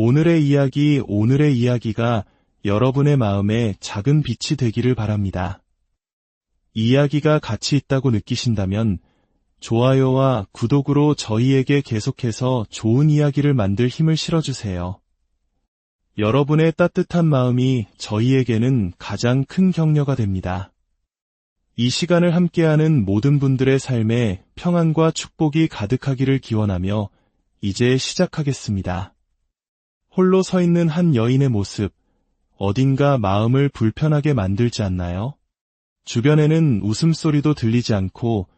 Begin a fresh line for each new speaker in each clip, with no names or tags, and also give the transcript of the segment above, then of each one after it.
오늘의 이야기가 여러분의 마음에 작은 빛이 되기를 바랍니다. 이야기가 가치 있다고 느끼신다면 좋아요와 구독으로 저희에게 계속해서 좋은 이야기를 만들 힘을 실어주세요. 여러분의 따뜻한 마음이 저희에게는 가장 큰 격려가 됩니다. 이 시간을 함께하는 모든 분들의 삶에 평안과 축복이 가득하기를 기원하며 이제 시작하겠습니다. 홀로 서 있는 한 여인의 모습, 어딘가 마음을 불편하게 만들지 않나요? 주변에는 웃음소리도 들리지 않고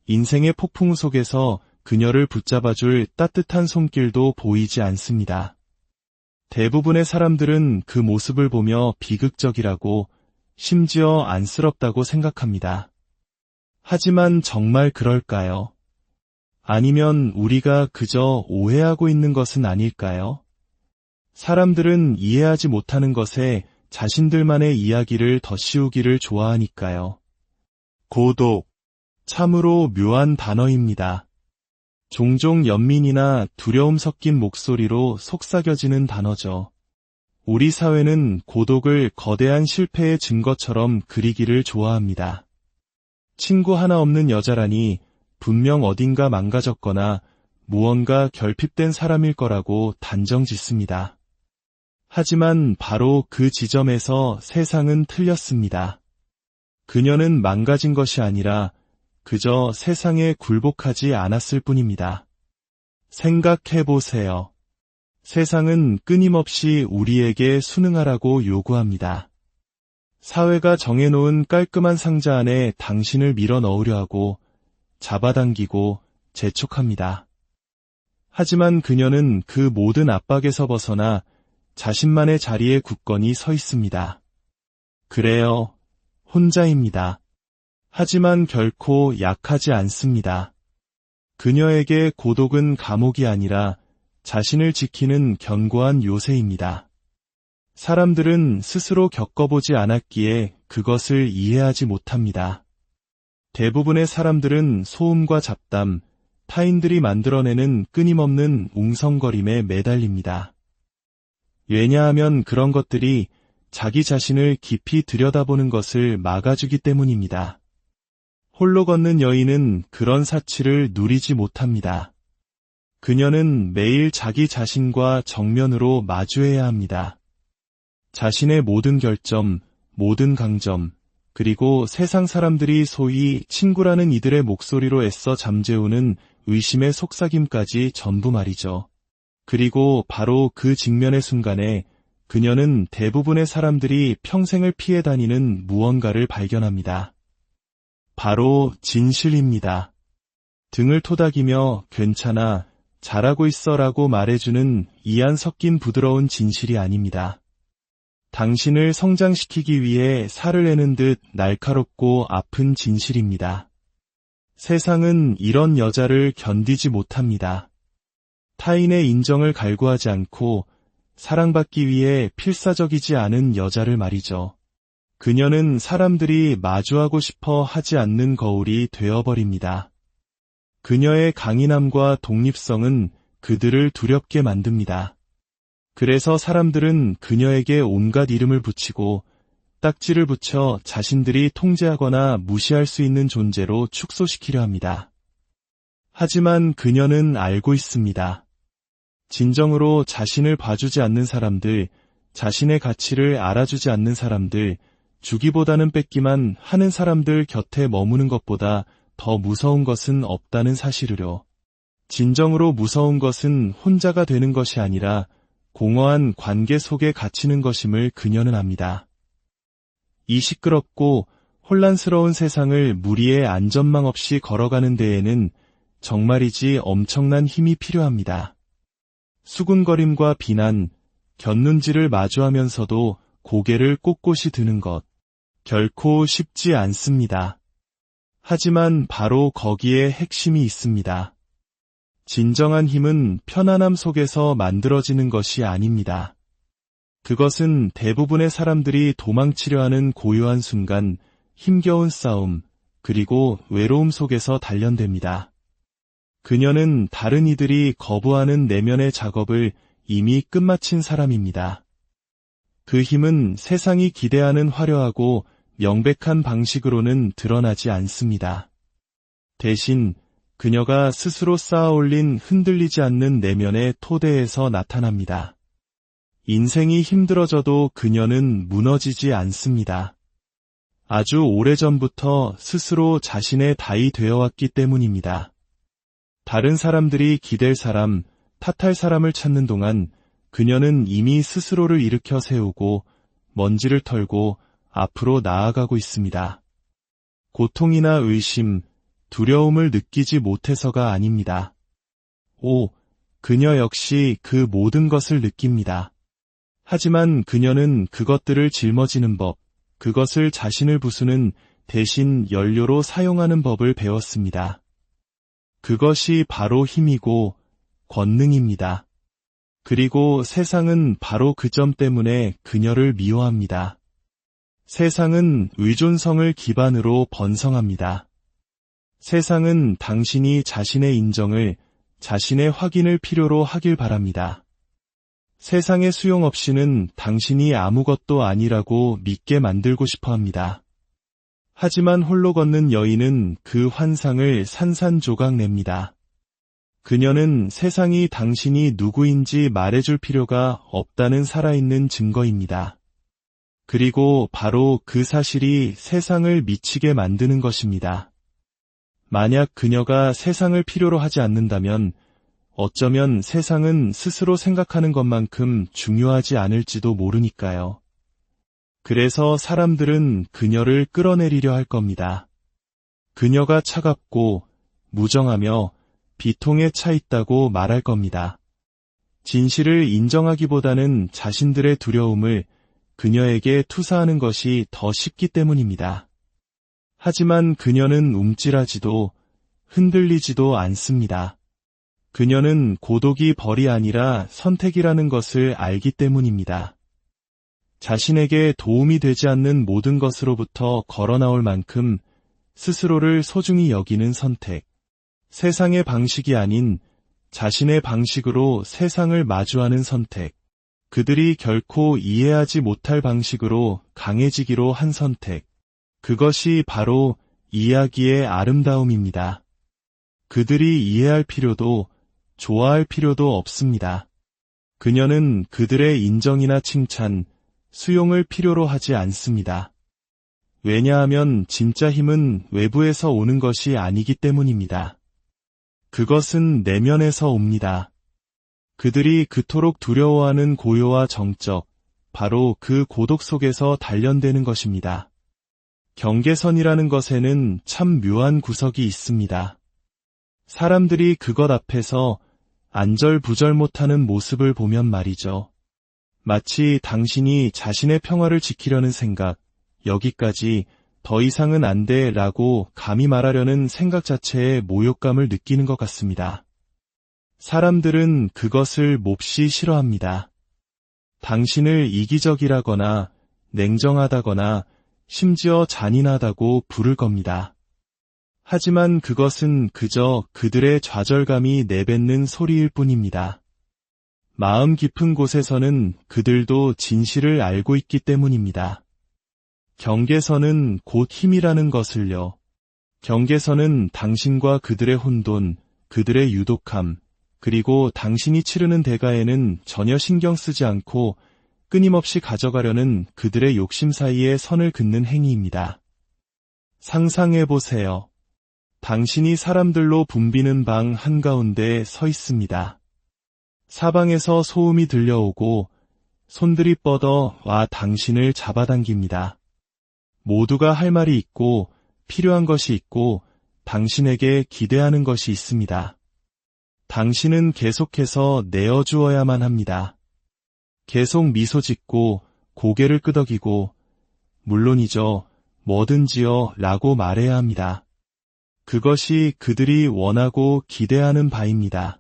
인생의 폭풍 속에서 그녀를 붙잡아줄 따뜻한 손길도 보이지 않습니다. 대부분의 사람들은 그 모습을 보며 비극적이라고, 심지어 안쓰럽다고 생각합니다. 하지만 정말 그럴까요? 아니면 우리가 그저 오해하고 있는 것은 아닐까요? 사람들은 이해하지 못하는 것에 자신들만의 이야기를 덧씌우기를 좋아하니까요. 고독. 참으로 묘한 단어입니다. 종종 연민이나 두려움 섞인 목소리로 속삭여지는 단어죠. 우리 사회는 고독을 거대한 실패의 증거처럼 그리기를 좋아합니다. 친구 하나 없는 여자라니 분명 어딘가 망가졌거나 무언가 결핍된 사람일 거라고 단정 짓습니다. 하지만 바로 그 지점에서 세상은 틀렸습니다. 그녀는 망가진 것이 아니라 그저 세상에 굴복하지 않았을 뿐입니다. 생각해보세요. 세상은 끊임없이 우리에게 순응하라고 요구합니다. 사회가 정해놓은 깔끔한 상자 안에 당신을 밀어 넣으려 하고 잡아당기고 재촉합니다. 하지만 그녀는 그 모든 압박에서 벗어나 자신만의 자리에 굳건히 서 있습니다. 그래요, 혼자입니다. 하지만 결코 약하지 않습니다. 그녀에게 고독은 감옥이 아니라 자신을 지키는 견고한 요새입니다. 사람들은 스스로 겪어보지 않았기에 그것을 이해하지 못합니다. 대부분의 사람들은 소음과 잡담, 타인들이 만들어내는 끊임없는 웅성거림에 매달립니다. 왜냐하면 그런 것들이 자기 자신을 깊이 들여다보는 것을 막아주기 때문입니다. 홀로 걷는 여인은 그런 사치를 누리지 못합니다. 그녀는 매일 자기 자신과 정면으로 마주해야 합니다. 자신의 모든 결점, 모든 강점, 그리고 세상 사람들이 소위 친구라는 이들의 목소리로 애써 잠재우는 의심의 속삭임까지 전부 말이죠. 그리고 바로 그 직면의 순간에 그녀는 대부분의 사람들이 평생을 피해 다니는 무언가를 발견합니다. 바로 진실입니다. 등을 토닥이며 괜찮아, 잘하고 있어라고 말해주는 이안 섞인 부드러운 진실이 아닙니다. 당신을 성장시키기 위해 살을 내는 듯 날카롭고 아픈 진실입니다. 세상은 이런 여자를 견디지 못합니다. 타인의 인정을 갈구하지 않고 사랑받기 위해 필사적이지 않은 여자를 말이죠. 그녀는 사람들이 마주하고 싶어 하지 않는 거울이 되어버립니다. 그녀의 강인함과 독립성은 그들을 두렵게 만듭니다. 그래서 사람들은 그녀에게 온갖 이름을 붙이고 딱지를 붙여 자신들이 통제하거나 무시할 수 있는 존재로 축소시키려 합니다. 하지만 그녀는 알고 있습니다. 진정으로 자신을 봐주지 않는 사람들, 자신의 가치를 알아주지 않는 사람들, 주기보다는 뺏기만 하는 사람들 곁에 머무는 것보다 더 무서운 것은 없다는 사실을요. 진정으로 무서운 것은 혼자가 되는 것이 아니라 공허한 관계 속에 갇히는 것임을 그녀는 압니다. 이 시끄럽고 혼란스러운 세상을 무리의 안전망 없이 걸어가는 데에는 정말이지 엄청난 힘이 필요합니다. 수군거림과 비난, 곁눈질을 마주하면서도 고개를 꼿꼿이 드는 것, 결코 쉽지 않습니다. 하지만 바로 거기에 핵심이 있습니다. 진정한 힘은 편안함 속에서 만들어지는 것이 아닙니다. 그것은 대부분의 사람들이 도망치려 하는 고요한 순간, 힘겨운 싸움, 그리고 외로움 속에서 단련됩니다. 그녀는 다른 이들이 거부하는 내면의 작업을 이미 끝마친 사람입니다. 그 힘은 세상이 기대하는 화려하고 명백한 방식으로는 드러나지 않습니다. 대신 그녀가 스스로 쌓아올린 흔들리지 않는 내면의 토대에서 나타납니다. 인생이 힘들어져도 그녀는 무너지지 않습니다. 아주 오래전부터 스스로 자신의 다이 되어왔기 때문입니다. 다른 사람들이 기댈 사람, 탓할 사람을 찾는 동안 그녀는 이미 스스로를 일으켜 세우고 먼지를 털고 앞으로 나아가고 있습니다. 고통이나 의심, 두려움을 느끼지 못해서가 아닙니다. 그녀 역시 그 모든 것을 느낍니다. 하지만 그녀는 그것들을 짊어지는 법, 그것을 자신을 부수는 대신 연료로 사용하는 법을 배웠습니다. 그것이 바로 힘이고 권능입니다. 그리고 세상은 바로 그 점 때문에 그녀를 미워합니다. 세상은 의존성을 기반으로 번성합니다. 세상은 당신이 자신의 인정을, 자신의 확인을 필요로 하길 바랍니다. 세상의 수용 없이는 당신이 아무것도 아니라고 믿게 만들고 싶어 합니다. 하지만 홀로 걷는 여인은 그 환상을 산산조각 냅니다. 그녀는 세상이 당신이 누구인지 말해줄 필요가 없다는 살아있는 증거입니다. 그리고 바로 그 사실이 세상을 미치게 만드는 것입니다. 만약 그녀가 세상을 필요로 하지 않는다면 어쩌면 세상은 스스로 생각하는 것만큼 중요하지 않을지도 모르니까요. 그래서 사람들은 그녀를 끌어내리려 할 겁니다. 그녀가 차갑고 무정하며 비통에 차 있다고 말할 겁니다. 진실을 인정하기보다는 자신들의 두려움을 그녀에게 투사하는 것이 더 쉽기 때문입니다. 하지만 그녀는 움찔하지도 흔들리지도 않습니다. 그녀는 고독이 벌이 아니라 선택이라는 것을 알기 때문입니다. 자신에게 도움이 되지 않는 모든 것으로부터 걸어나올 만큼 스스로를 소중히 여기는 선택. 세상의 방식이 아닌 자신의 방식으로 세상을 마주하는 선택. 그들이 결코 이해하지 못할 방식으로 강해지기로 한 선택. 그것이 바로 이야기의 아름다움입니다. 그들이 이해할 필요도 좋아할 필요도 없습니다. 그녀는 그들의 인정이나 칭찬, 수용을 필요로 하지 않습니다. 왜냐하면 진짜 힘은 외부에서 오는 것이 아니기 때문입니다. 그것은 내면에서 옵니다. 그들이 그토록 두려워하는 고요와 정적, 바로 그 고독 속에서 단련되는 것입니다. 경계선이라는 것에는 참 묘한 구석이 있습니다. 사람들이 그것 앞에서 안절부절 못하는 모습을 보면 말이죠. 마치 당신이 자신의 평화를 지키려는 생각, 여기까지 더 이상은 안 돼 라고 감히 말하려는 생각 자체에 모욕감을 느끼는 것 같습니다. 사람들은 그것을 몹시 싫어합니다. 당신을 이기적이라거나 냉정하다거나 심지어 잔인하다고 부를 겁니다. 하지만 그것은 그저 그들의 좌절감이 내뱉는 소리일 뿐입니다. 마음 깊은 곳에서는 그들도 진실을 알고 있기 때문입니다. 경계선은 곧 힘이라는 것을요. 경계선은 당신과 그들의 혼돈, 그들의 유독함, 그리고 당신이 치르는 대가에는 전혀 신경 쓰지 않고 끊임없이 가져가려는 그들의 욕심 사이에 선을 긋는 행위입니다. 상상해보세요. 당신이 사람들로 붐비는 방 한가운데에 서 있습니다. 사방에서 소음이 들려오고 손들이 뻗어 와 당신을 잡아당깁니다. 모두가 할 말이 있고 필요한 것이 있고 당신에게 기대하는 것이 있습니다. 당신은 계속해서 내어주어야만 합니다. 계속 미소 짓고 고개를 끄덕이고 물론이죠, 뭐든지요 라고 말해야 합니다. 그것이 그들이 원하고 기대하는 바입니다.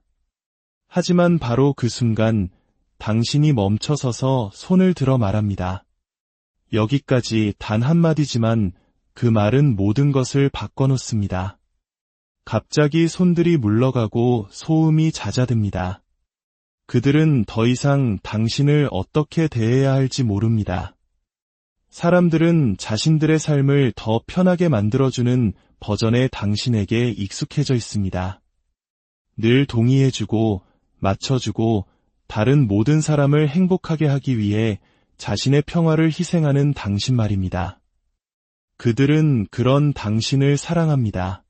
하지만 바로 그 순간 당신이 멈춰서서 손을 들어 말합니다. 여기까지 단 한마디지만 그 말은 모든 것을 바꿔놓습니다. 갑자기 손들이 물러가고 소음이 잦아듭니다. 그들은 더 이상 당신을 어떻게 대해야 할지 모릅니다. 사람들은 자신들의 삶을 더 편하게 만들어주는 버전의 당신에게 익숙해져 있습니다. 늘 동의해주고, 맞춰주고, 다른 모든 사람을 행복하게 하기 위해 자신의 평화를 희생하는 당신 말입니다. 그들은 그런 당신을 사랑합니다.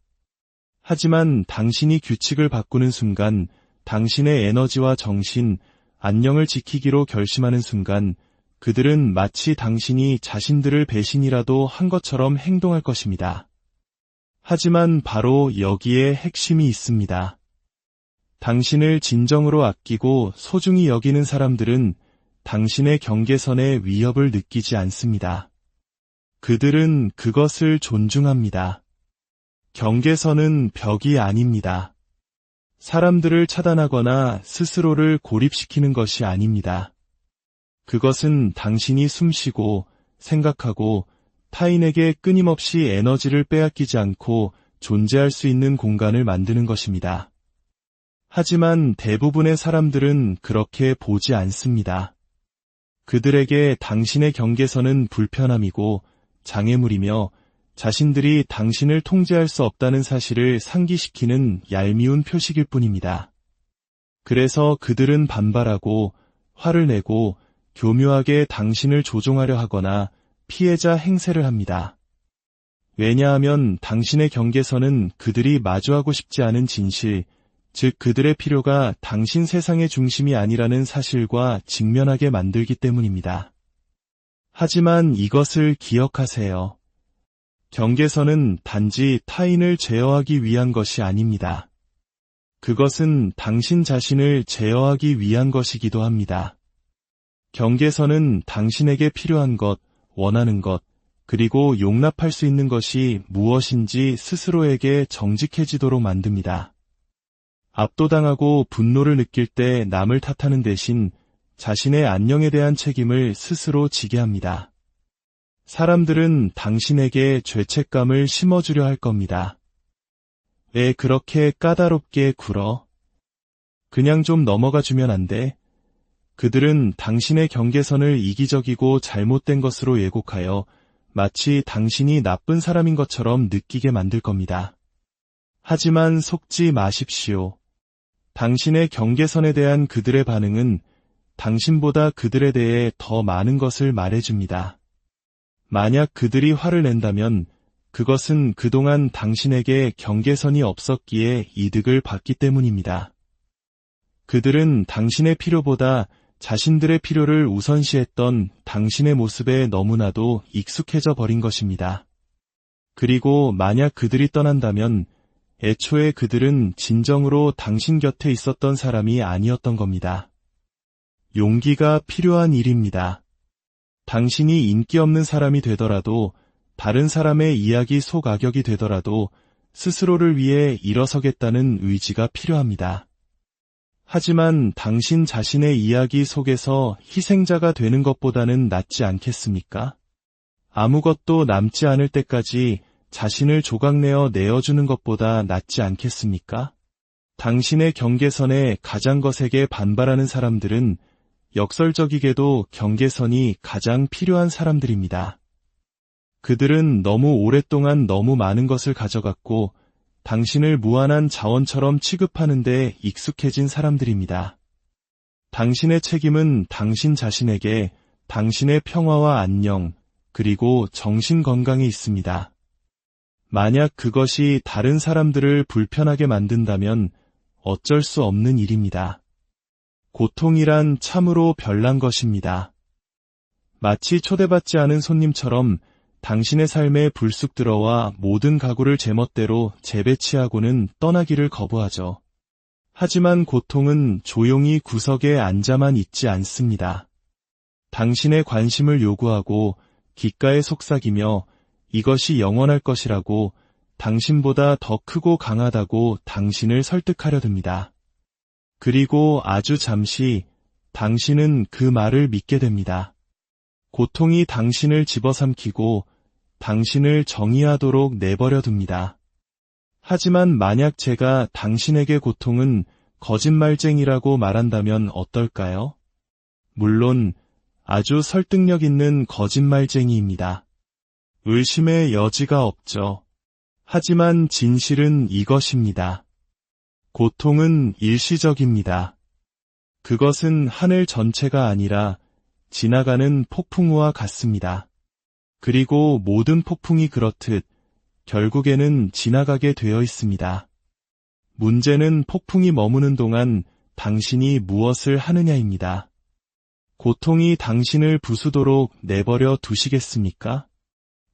하지만 당신이 규칙을 바꾸는 순간, 당신의 에너지와 정신, 안녕을 지키기로 결심하는 순간, 그들은 마치 당신이 자신들을 배신이라도 한 것처럼 행동할 것입니다. 하지만 바로 여기에 핵심이 있습니다. 당신을 진정으로 아끼고 소중히 여기는 사람들은 당신의 경계선에 위협을 느끼지 않습니다. 그들은 그것을 존중합니다. 경계선은 벽이 아닙니다. 사람들을 차단하거나 스스로를 고립시키는 것이 아닙니다. 그것은 당신이 숨쉬고 생각하고 타인에게 끊임없이 에너지를 빼앗기지 않고 존재할 수 있는 공간을 만드는 것입니다. 하지만 대부분의 사람들은 그렇게 보지 않습니다. 그들에게 당신의 경계선은 불편함이고 장애물이며 자신들이 당신을 통제할 수 없다는 사실을 상기시키는 얄미운 표식일 뿐입니다. 그래서 그들은 반발하고 화를 내고 교묘하게 당신을 조종하려 하거나 피해자 행세를 합니다. 왜냐하면 당신의 경계선은 그들이 마주하고 싶지 않은 진실, 즉 그들의 필요가 당신 세상의 중심이 아니라는 사실과 직면하게 만들기 때문입니다. 하지만 이것을 기억하세요. 경계선은 단지 타인을 제어하기 위한 것이 아닙니다. 그것은 당신 자신을 제어하기 위한 것이기도 합니다. 경계선은 당신에게 필요한 것, 원하는 것, 그리고 용납할 수 있는 것이 무엇인지 스스로에게 정직해지도록 만듭니다. 압도당하고 분노를 느낄 때 남을 탓하는 대신 자신의 안녕에 대한 책임을 스스로 지게 합니다. 사람들은 당신에게 죄책감을 심어주려 할 겁니다. 왜 그렇게 까다롭게 굴어? 그냥 좀 넘어가 주면 안 돼? 그들은 당신의 경계선을 이기적이고 잘못된 것으로 왜곡하여 마치 당신이 나쁜 사람인 것처럼 느끼게 만들 겁니다. 하지만 속지 마십시오. 당신의 경계선에 대한 그들의 반응은 당신보다 그들에 대해 더 많은 것을 말해줍니다. 만약 그들이 화를 낸다면 그것은 그동안 당신에게 경계선이 없었기에 이득을 봤기 때문입니다. 그들은 당신의 필요보다 자신들의 필요를 우선시했던 당신의 모습에 너무나도 익숙해져 버린 것입니다. 그리고 만약 그들이 떠난다면 애초에 그들은 진정으로 당신 곁에 있었던 사람이 아니었던 겁니다. 용기가 필요한 일입니다. 당신이 인기 없는 사람이 되더라도 다른 사람의 이야기 속악역이 되더라도 스스로를 위해 일어서겠다는 의지가 필요합니다. 하지만 당신 자신의 이야기 속에서 희생자가 되는 것보다는 낫지 않겠습니까? 아무것도 남지 않을 때까지 자신을 조각내어 내어주는 것보다 낫지 않겠습니까? 당신의 경계선에 가장 거세게 반발하는 사람들은 역설적이게도 경계선이 가장 필요한 사람들입니다. 그들은 너무 오랫동안 너무 많은 것을 가져갔고 당신을 무한한 자원처럼 취급하는 데 익숙해진 사람들입니다. 당신의 책임은 당신 자신에게 당신의 평화와 안녕, 그리고 정신 건강에 있습니다. 만약 그것이 다른 사람들을 불편하게 만든다면 어쩔 수 없는 일입니다. 고통이란 참으로 별난 것입니다. 마치 초대받지 않은 손님처럼 당신의 삶에 불쑥 들어와 모든 가구를 제멋대로 재배치하고는 떠나기를 거부하죠. 하지만 고통은 조용히 구석에 앉아만 있지 않습니다. 당신의 관심을 요구하고 귓가에 속삭이며 이것이 영원할 것이라고 당신보다 더 크고 강하다고 당신을 설득하려 듭니다. 그리고 아주 잠시 당신은 그 말을 믿게 됩니다. 고통이 당신을 집어삼키고 당신을 정의하도록 내버려 둡니다. 하지만 만약 제가 당신에게 고통은 거짓말쟁이라고 말한다면 어떨까요? 물론 아주 설득력 있는 거짓말쟁이입니다. 의심의 여지가 없죠. 하지만 진실은 이것입니다. 고통은 일시적입니다. 그것은 하늘 전체가 아니라 지나가는 폭풍우와 같습니다. 그리고 모든 폭풍이 그렇듯 결국에는 지나가게 되어 있습니다. 문제는 폭풍이 머무는 동안 당신이 무엇을 하느냐입니다. 고통이 당신을 부수도록 내버려 두시겠습니까?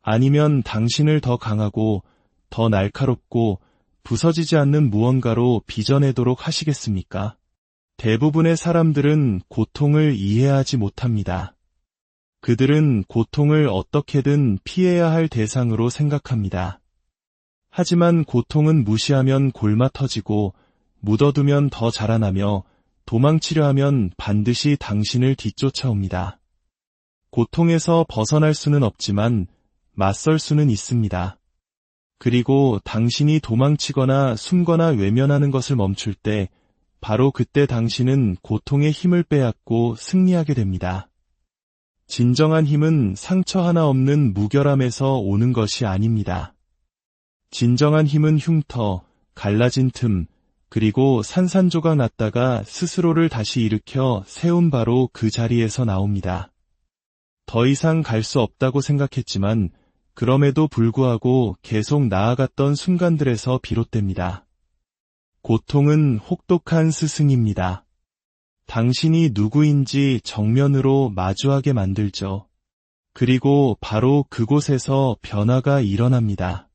아니면 당신을 더 강하고 더 날카롭고 부서지지 않는 무언가로 빚어내도록 하시겠습니까? 대부분의 사람들은 고통을 이해하지 못합니다. 그들은 고통을 어떻게든 피해야 할 대상으로 생각합니다. 하지만 고통은 무시하면 골마 터지고 묻어두면 더 자라나며 도망치려 하면 반드시 당신을 뒤쫓아옵니다. 고통에서 벗어날 수는 없지만 맞설 수는 있습니다. 그리고 당신이 도망치거나 숨거나 외면하는 것을 멈출 때 바로 그때 당신은 고통의 힘을 빼앗고 승리하게 됩니다. 진정한 힘은 상처 하나 없는 무결함에서 오는 것이 아닙니다. 진정한 힘은 흉터, 갈라진 틈, 그리고 산산조각 났다가 스스로를 다시 일으켜 세운 바로 그 자리에서 나옵니다. 더 이상 갈 수 없다고 생각했지만 그럼에도 불구하고 계속 나아갔던 순간들에서 비롯됩니다. 고통은 혹독한 스승입니다. 당신이 누구인지 정면으로 마주하게 만들죠. 그리고 바로 그곳에서 변화가 일어납니다.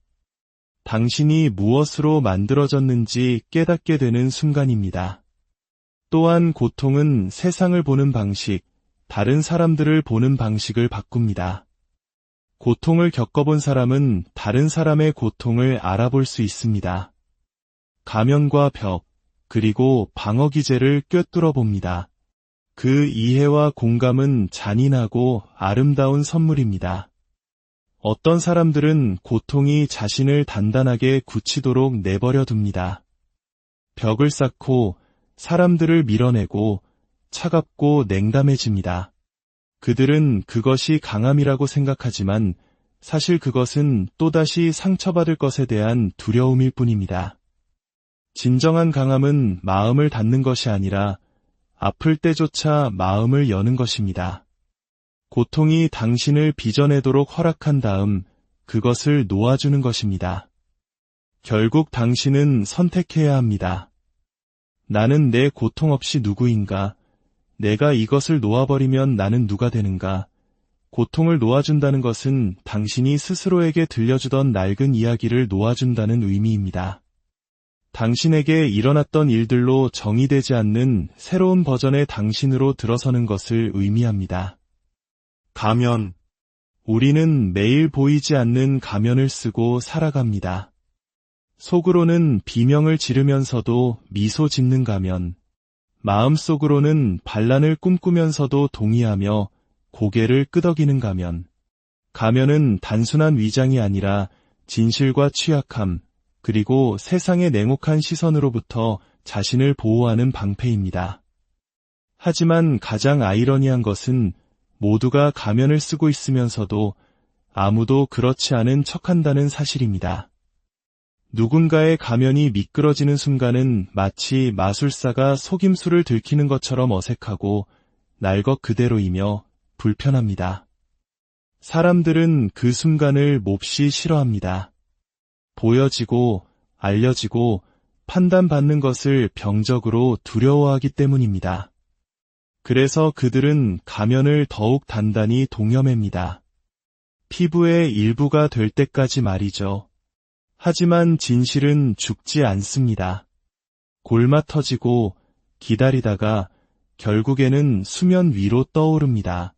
당신이 무엇으로 만들어졌는지 깨닫게 되는 순간입니다. 또한 고통은 세상을 보는 방식, 다른 사람들을 보는 방식을 바꿉니다. 고통을 겪어본 사람은 다른 사람의 고통을 알아볼 수 있습니다. 가면과 벽, 그리고 방어기제를 꿰뚫어 봅니다. 그 이해와 공감은 잔인하고 아름다운 선물입니다. 어떤 사람들은 고통이 자신을 단단하게 굳히도록 내버려 둡니다. 벽을 쌓고 사람들을 밀어내고 차갑고 냉담해집니다. 그들은 그것이 강함이라고 생각하지만 사실 그것은 또다시 상처받을 것에 대한 두려움일 뿐입니다. 진정한 강함은 마음을 닫는 것이 아니라 아플 때조차 마음을 여는 것입니다. 고통이 당신을 빚어내도록 허락한 다음 그것을 놓아주는 것입니다. 결국 당신은 선택해야 합니다. 나는 내 고통 없이 누구인가? 내가 이것을 놓아버리면 나는 누가 되는가? 고통을 놓아준다는 것은 당신이 스스로에게 들려주던 낡은 이야기를 놓아준다는 의미입니다. 당신에게 일어났던 일들로 정의되지 않는 새로운 버전의 당신으로 들어서는 것을 의미합니다. 가면. 우리는 매일 보이지 않는 가면을 쓰고 살아갑니다. 속으로는 비명을 지르면서도 미소 짓는 가면, 마음속으로는 반란을 꿈꾸면서도 동의하며 고개를 끄덕이는 가면. 가면은 단순한 위장이 아니라 진실과 취약함, 그리고 세상의 냉혹한 시선으로부터 자신을 보호하는 방패입니다. 하지만 가장 아이러니한 것은 모두가 가면을 쓰고 있으면서도 아무도 그렇지 않은 척한다는 사실입니다. 누군가의 가면이 미끄러지는 순간은 마치 마술사가 속임수를 들키는 것처럼 어색하고 날 것 그대로이며 불편합니다. 사람들은 그 순간을 몹시 싫어합니다. 보여지고 알려지고 판단받는 것을 병적으로 두려워하기 때문입니다. 그래서 그들은 가면을 더욱 단단히 동여맵니다. 피부의 일부가 될 때까지 말이죠. 하지만 진실은 죽지 않습니다. 골마 터지고 기다리다가 결국에는 수면 위로 떠오릅니다.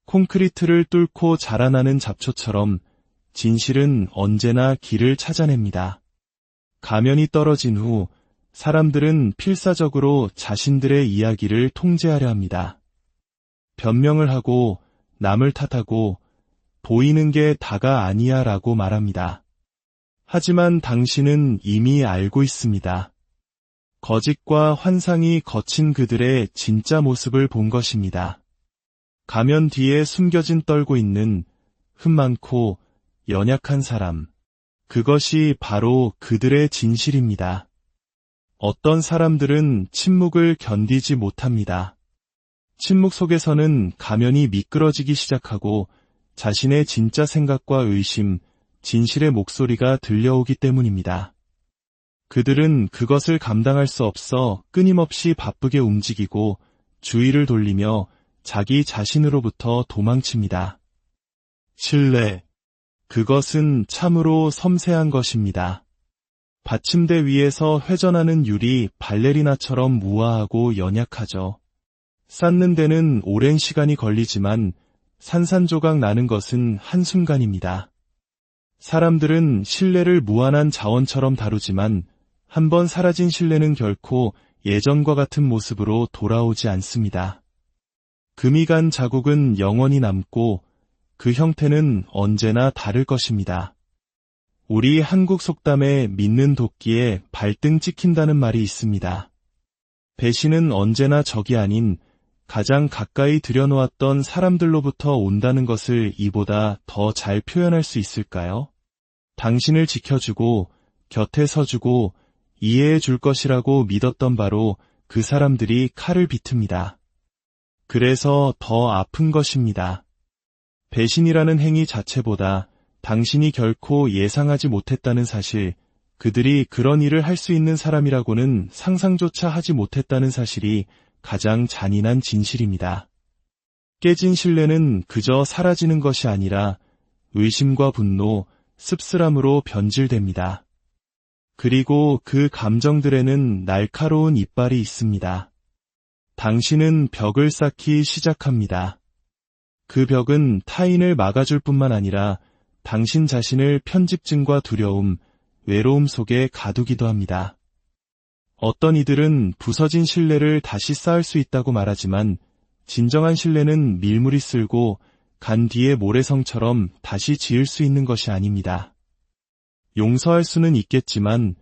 콘크리트를 뚫고 자라나는 잡초처럼 진실은 언제나 길을 찾아냅니다. 가면이 떨어진 후 사람들은 필사적으로 자신들의 이야기를 통제하려 합니다. 변명을 하고 남을 탓하고 보이는 게 다가 아니야 라고 말합니다. 하지만 당신은 이미 알고 있습니다. 거짓과 환상이 거친 그들의 진짜 모습을 본 것입니다. 가면 뒤에 숨겨진 떨고 있는 흠 많고 연약한 사람. 그것이 바로 그들의 진실입니다. 어떤 사람들은 침묵을 견디지 못합니다. 침묵 속에서는 가면이 미끄러지기 시작하고 자신의 진짜 생각과 의심, 진실의 목소리가 들려오기 때문입니다. 그들은 그것을 감당할 수 없어 끊임없이 바쁘게 움직이고 주의를 돌리며 자기 자신으로부터 도망칩니다. 신뢰. 그것은 참으로 섬세한 것입니다. 받침대 위에서 회전하는 유리 발레리나처럼 무화하고 연약하죠. 쌓는 데는 오랜 시간이 걸리지만 산산조각 나는 것은 한순간입니다. 사람들은 신뢰를 무한한 자원처럼 다루지만 한번 사라진 신뢰는 결코 예전과 같은 모습으로 돌아오지 않습니다. 금이 간 자국은 영원히 남고 그 형태는 언제나 다를 것입니다. 우리 한국 속담에 믿는 도끼에 발등 찍힌다는 말이 있습니다. 배신은 언제나 적이 아닌 가장 가까이 들여놓았던 사람들로부터 온다는 것을 이보다 더 잘 표현할 수 있을까요? 당신을 지켜주고 곁에 서주고 이해해 줄 것이라고 믿었던 바로 그 사람들이 칼을 비틉니다. 그래서 더 아픈 것입니다. 배신이라는 행위 자체보다 당신이 결코 예상하지 못했다는 사실, 그들이 그런 일을 할 수 있는 사람이라고는 상상조차 하지 못했다는 사실이 가장 잔인한 진실입니다. 깨진 신뢰는 그저 사라지는 것이 아니라 의심과 분노, 씁쓸함으로 변질됩니다. 그리고 그 감정들에는 날카로운 이빨이 있습니다. 당신은 벽을 쌓기 시작합니다. 그 벽은 타인을 막아줄 뿐만 아니라 당신 자신을 편집증과 두려움, 외로움 속에 가두기도 합니다. 어떤 이들은 부서진 신뢰를 다시 쌓을 수 있다고 말하지만 진정한 신뢰는 밀물이 쓸고 간 뒤에 모래성처럼 다시 지을 수 있는 것이 아닙니다. 용서할 수는 있겠지만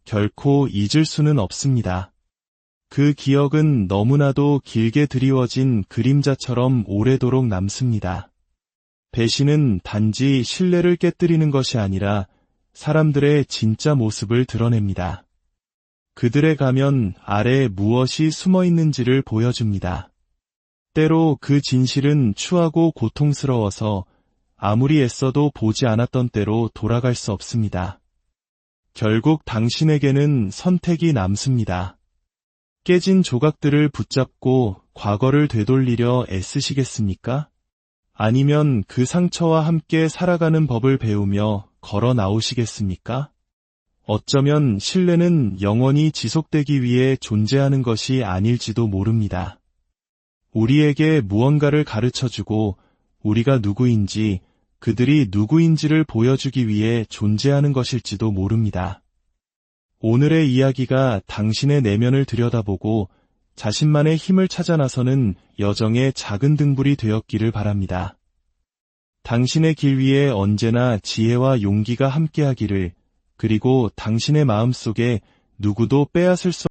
결코 잊을 수는 없습니다. 그 기억은 너무나도 길게 드리워진 그림자처럼 오래도록 남습니다. 배신은 단지 신뢰를 깨뜨리는 것이 아니라 사람들의 진짜 모습을 드러냅니다. 그들의 가면 아래에 무엇이 숨어 있는지를 보여줍니다. 때로 그 진실은 추하고 고통스러워서 아무리 애써도 보지 않았던 때로 돌아갈 수 없습니다. 결국 당신에게는 선택이 남습니다. 깨진 조각들을 붙잡고 과거를 되돌리려 애쓰시겠습니까? 아니면 그 상처와 함께 살아가는 법을 배우며 걸어 나오시겠습니까? 어쩌면 신뢰는 영원히 지속되기 위해 존재하는 것이 아닐지도 모릅니다. 우리에게 무언가를 가르쳐주고 우리가 누구인지, 그들이 누구인지를 보여주기 위해 존재하는 것일지도 모릅니다. 오늘의 이야기가 당신의 내면을 들여다보고 자신만의 힘을 찾아 나서는 여정의 작은 등불이 되었기를 바랍니다. 당신의 길 위에 언제나 지혜와 용기가 함께하기를, 그리고 당신의 마음속에 누구도 빼앗을 수